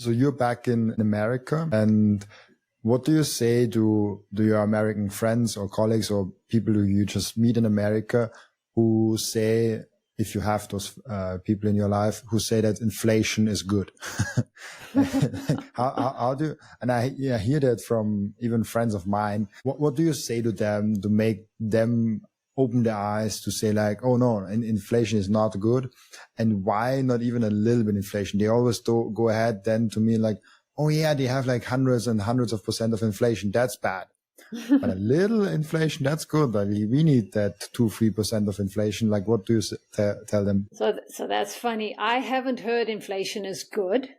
So you're back in America, and what do you say to your American friends or colleagues or people who you just meet in America who say, if you have those people in your life who say that inflation is good? how do you, and I hear that from even friends of mine. What do you say to them to make them open their eyes to say like, oh no, inflation is not good? And why not even a little bit inflation? They always go ahead then to me like, oh yeah, they have like hundreds and hundreds of % of inflation. That's bad. But a little inflation, that's good. I mean, we need that 2-3% of inflation. Like, what do you tell them? So that's funny. I haven't heard inflation is good,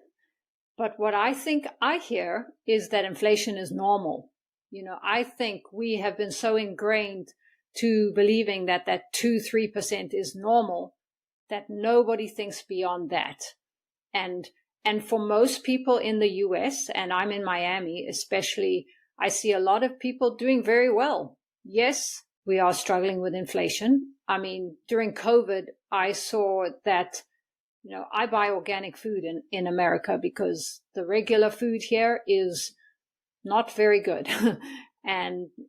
but what I think I hear is that inflation is normal. You know, I think we have been so ingrained to believing that 2-3% is normal that nobody thinks beyond that. And for most people in the US, and I'm in Miami especially, I see a lot of people doing very well. Yes, we are struggling with inflation. I mean, during COVID, I saw that, you know, I buy organic food in America because the regular food here is not very good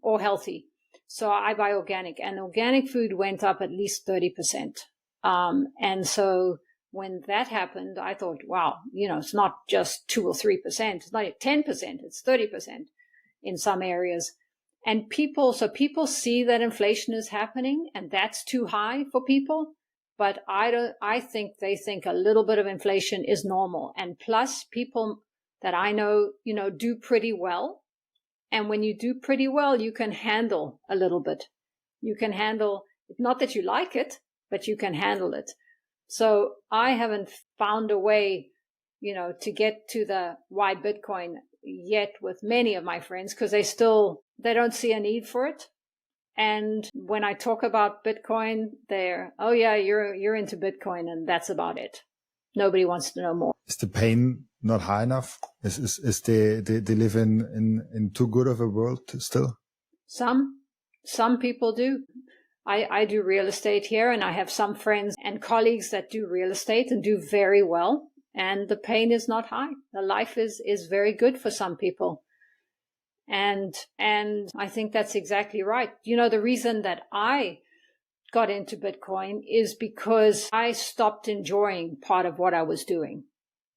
or healthy. So I buy organic, and organic food went up at least 30%. And so when that happened, I thought, wow, you know, it's not just 2 or 3%, it's not 10%, it's 30% in some areas. And people see that inflation is happening, and that's too high for people. But I think they think a little bit of inflation is normal. And plus, people that I know, you know, do pretty well. And when you do pretty well, you can handle a little bit. You can handle, not that you like it, but you can handle it. So I haven't found a way, you know, to get to the why Bitcoin yet with many of my friends, because they don't see a need for it. And when I talk about Bitcoin, they're, oh yeah, you're into Bitcoin, and that's about it. Nobody wants to know more. Is the pain not high enough? Is they live in too good of a world still? Some people do. I do real estate here, and I have some friends and colleagues that do real estate and do very well. And the pain is not high. The life is very good for some people. And I think that's exactly right. You know, the reason that I got into Bitcoin is because I stopped enjoying part of what I was doing.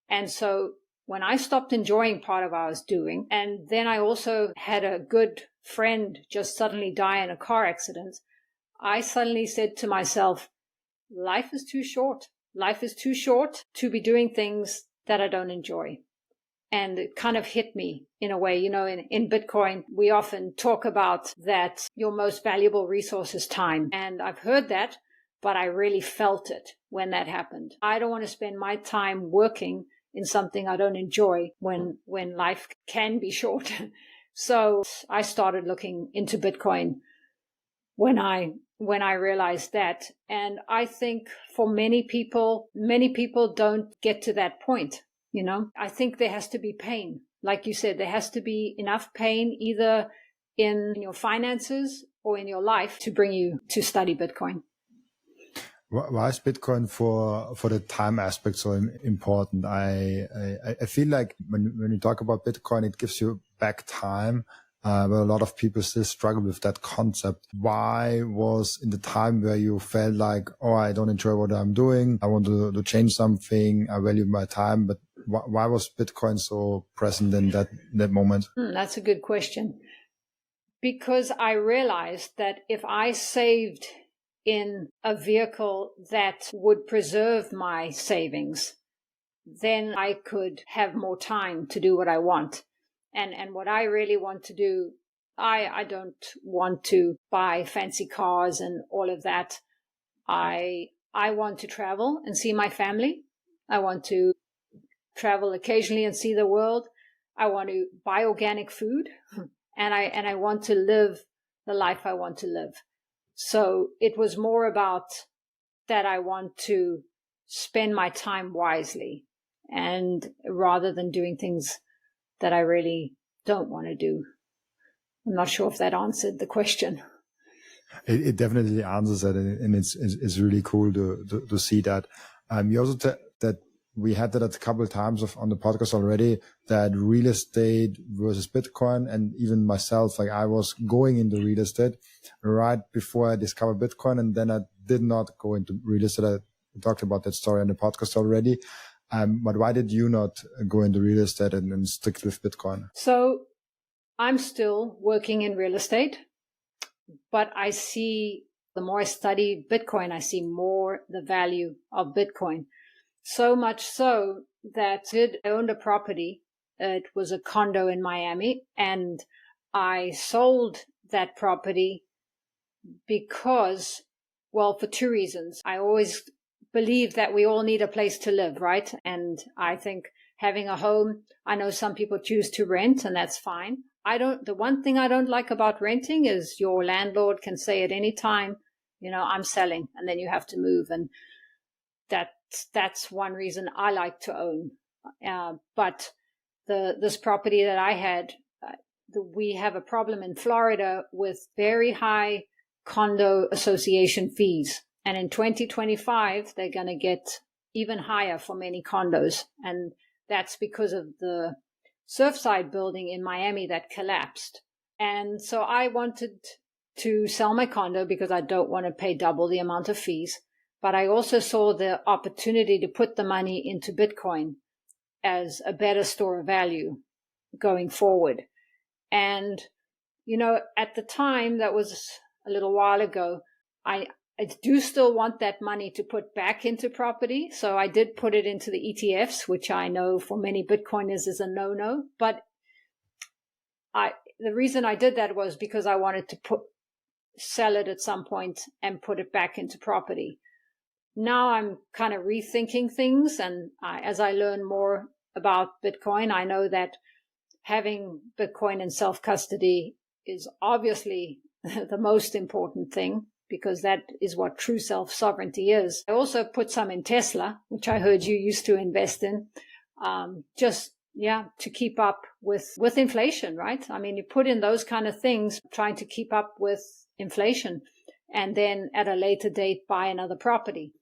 And so when I stopped enjoying part of what I was doing, and then I also had a good friend just suddenly die in a car accident, I suddenly said to myself, life is too short. Life is too short to be doing things that I don't enjoy. And it kind of hit me in a way. You know, in Bitcoin, we often talk about that your most valuable resource is time. And I've heard that, but I really felt it when that happened. I don't want to spend my time working in something I don't enjoy when life can be short. So I started looking into Bitcoin when I realized that. And I think for many people don't get to that point. You know, I think there has to be pain. Like you said, there has to be enough pain either in your finances or in your life to bring you to study Bitcoin. Why is Bitcoin for the time aspect so important? I feel like when you talk about Bitcoin, it gives you back time. But a lot of people still struggle with that concept. Why was in the time where you felt like, oh, I don't enjoy what I'm doing, I want to change something, I value my time, but why was Bitcoin so present in that moment? That's a good question. Because I realized that if I saved in a vehicle that would preserve my savings, then I could have more time to do what I want. And what I really want to do, I don't want to buy fancy cars and all of that. I want to travel and see my family. I want to travel occasionally and see the world. I want to buy organic food, and I want to live the life I want to live. So it was more about that I want to spend my time wisely, and rather than doing things that I really don't want to do. I'm not sure if that answered the question. It definitely answers that, and it's really cool to see that. You also that we had that a couple of times on the podcast already, that real estate versus Bitcoin. And even myself, like I was going into real estate right before I discovered Bitcoin. And then I did not go into real estate. I talked about that story on the podcast already. But why did you not go into real estate and stick with Bitcoin? So I'm still working in real estate, but I see, the more I study Bitcoin, I see more the value of Bitcoin. So much so that I owned a property. It was a condo in Miami, and I sold that property because, well, for two reasons. I always believe that we all need a place to live, right? And I think having a home, I know some people choose to rent, and that's fine. The one thing I don't like about renting is your landlord can say at any time, I'm selling, and then you have to move. And that's one reason I like to own. But this property that I had, we have a problem in Florida with very high condo association fees. And in 2025, they're going to get even higher for many condos. And that's because of the Surfside building in Miami that collapsed. And so I wanted to sell my condo because I don't want to pay double the amount of fees. But I also saw the opportunity to put the money into Bitcoin as a better store of value going forward. And, at the time, that was a little while ago, I do still want that money to put back into property. So I did put it into the ETFs, which I know for many Bitcoiners is a no-no. But the reason I did that was because I wanted to sell it at some point and put it back into property. Now I'm kind of rethinking things. And as I learn more about Bitcoin, I know that having Bitcoin in self-custody is obviously the most important thing, because that is what true self-sovereignty is. I also put some in Tesla, which I heard you used to invest in, to keep up with inflation, right? I mean, you put in those kind of things, trying to keep up with inflation, and then at a later date, buy another property.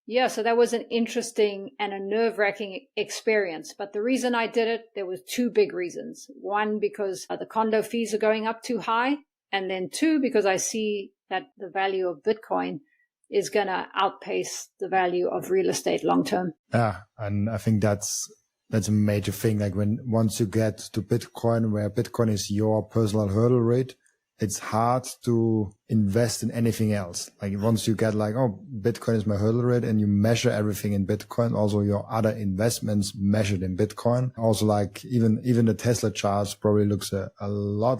Yeah, so that was an interesting and a nerve-wracking experience. But the reason I did it, there was two big reasons. One, because the condo fees are going up too high. And then two, because I see that the value of Bitcoin is going to outpace the value of real estate long term. Yeah, and I think that's a major thing. Like once you get to Bitcoin, where Bitcoin is your personal hurdle rate, it's hard to invest in anything else. Like once you get Bitcoin is my hurdle rate, and you measure everything in Bitcoin, also your other investments measured in Bitcoin. Also even the Tesla charts probably looks a lot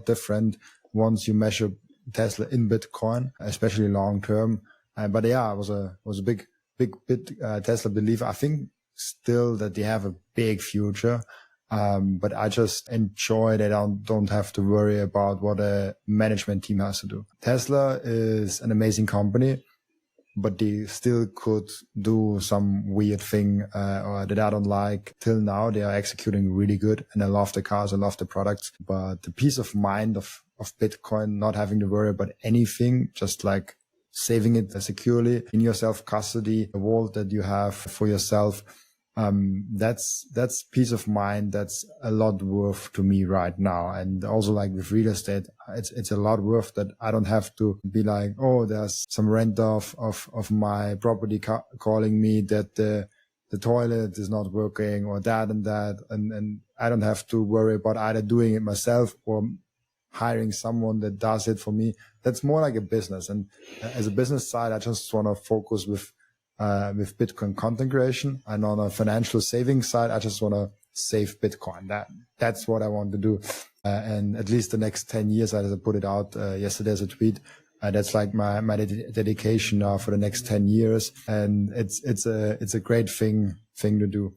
different once you measure Tesla in Bitcoin, especially long term. But yeah, I was a big Tesla believer. I think still that they have a big future. But I just enjoy that I don't have to worry about what a management team has to do. Tesla is an amazing company, but they still could do some weird thing or that I don't like. Till now, they are executing really good, and I love the cars, I love the products. But the peace of mind of Bitcoin, not having to worry about anything, just like saving it securely in your self-custody, a vault that you have for yourself, that's peace of mind. That's a lot worth to me right now. And also with real estate, it's a lot worth that I don't have to be like, oh, there's some renter of my property calling me that the toilet is not working or that and that. And I don't have to worry about either doing it myself or hiring someone that does it for me. That's more like a business. And as a business side, I just want to focus with Bitcoin content creation, and on a financial savings side, I just want to save Bitcoin. That's what I want to do. And at least the next 10 years, as I put it out yesterday as a tweet, that's like my dedication now for the next 10 years. And it's a great thing to do.